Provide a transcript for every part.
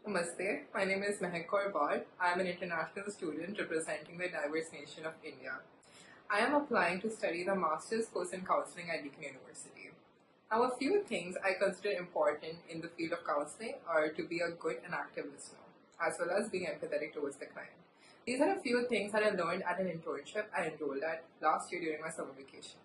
Namaste, my name is Mahak Kaur. I am an international student representing the diverse nation of India. I am applying to study the master's course in counseling at Deakin University. Now, a few things I consider important in the field of counseling are to be a good and active listener, as well as being empathetic towards the client. These are a few things that I learned at an internship I enrolled at last year during my summer vacation.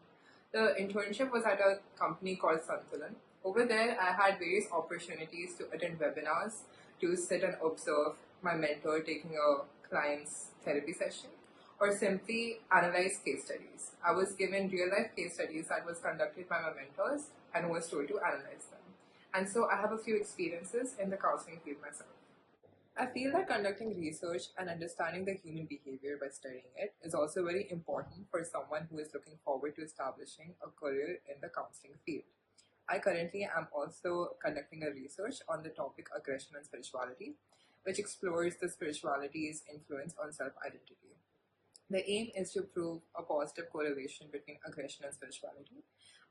The internship was at a company called Santulan. Over there, I had various opportunities to attend webinars, to sit and observe my mentor taking a client's therapy session, or simply analyze case studies. I was given real life case studies that was conducted by my mentors and was told to analyze them. And so I have a few experiences in the counseling field myself. I feel that conducting research and understanding the human behavior by studying it is also very important for someone who is looking forward to establishing a career in the counseling field. I currently am also conducting a research on the topic aggression and spirituality, which explores the spirituality's influence on self-identity. The aim is to prove a positive correlation between aggression and spirituality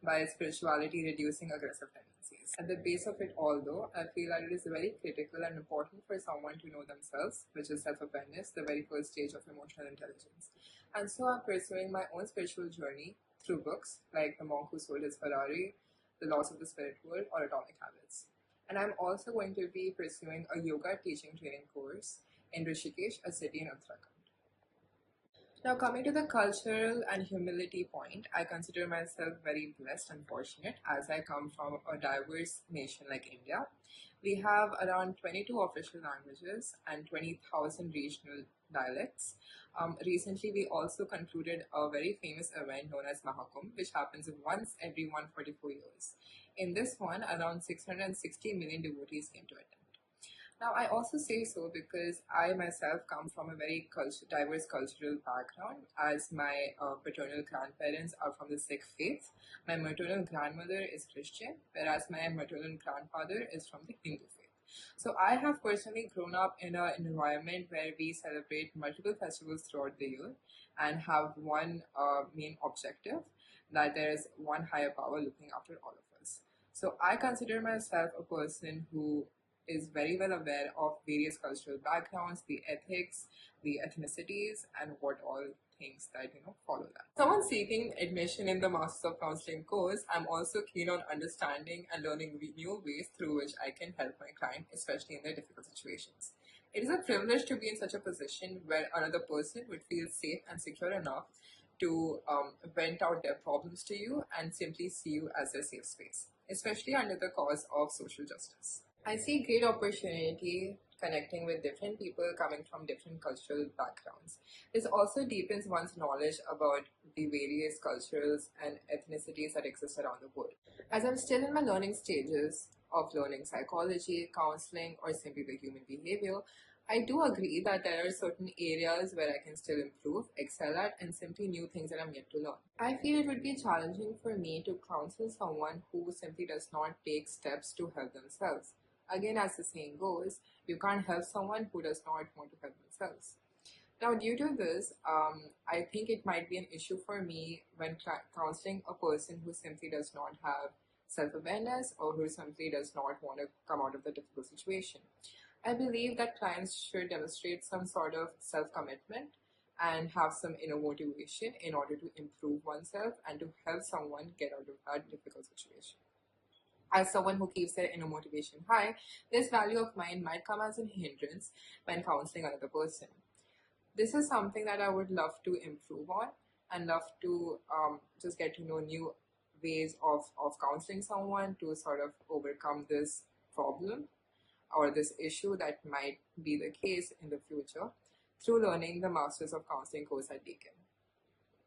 by spirituality reducing aggressive tendencies. At the base of it all, though, I feel that it is very critical and important for someone to know themselves, which is self-awareness, the very first stage of emotional intelligence. And so I'm pursuing my own spiritual journey through books like The Monk Who Sold His Ferrari, The Laws of the Spirit World, or Atomic Habits. And I'm also going to be pursuing a yoga teaching training course in Rishikesh, a city in Uttarakhand. Now, coming to the cultural and humility point, I consider myself very blessed and fortunate as I come from a diverse nation like India. We have around 22 official languages and 20,000 regional dialects. Recently, we also concluded a very famous event known as Mahak Kaur, which happens once every 144 years. In this one, around 660 million devotees came to attend. Now, I also say so because I myself come from a very diverse cultural background, as my paternal grandparents are from the Sikh faith. My maternal grandmother is Christian, whereas my maternal grandfather is from the Hindu faith. So I have personally grown up in an environment where we celebrate multiple festivals throughout the year and have one main objective, that there is one higher power looking after all of us. So I consider myself a person who is very well aware of various cultural backgrounds, the ethics, the ethnicities, and what all things that follow that. Someone seeking admission in the Masters of Counseling course, I'm also keen on understanding and learning new ways through which I can help my client, especially in their difficult situations. It is a privilege to be in such a position where another person would feel safe and secure enough to vent out their problems to you and simply see you as their safe space, especially under the cause of social justice. I see great opportunity connecting with different people coming from different cultural backgrounds. This also deepens one's knowledge about the various cultures and ethnicities that exist around the world. As I'm still in my learning stages of learning psychology, counseling, or simply the human behavior, I do agree that there are certain areas where I can still improve, excel at, and simply new things that I'm yet to learn. I feel it would be challenging for me to counsel someone who simply does not take steps to help themselves. Again, as the saying goes, you can't help someone who does not want to help themselves. Now, due to this, I think it might be an issue for me when counseling a person who simply does not have self-awareness or who simply does not want to come out of the difficult situation. I believe that clients should demonstrate some sort of self-commitment and have some inner motivation in order to improve oneself and to help someone get out of that difficult situation. As someone who keeps their inner motivation high, this value of mine might come as a hindrance when counseling another person. This is something that I would love to improve on and love to just get to know new ways of counseling someone to sort of overcome this problem or this issue that might be the case in the future through learning the Masters of Counseling course at Deakin.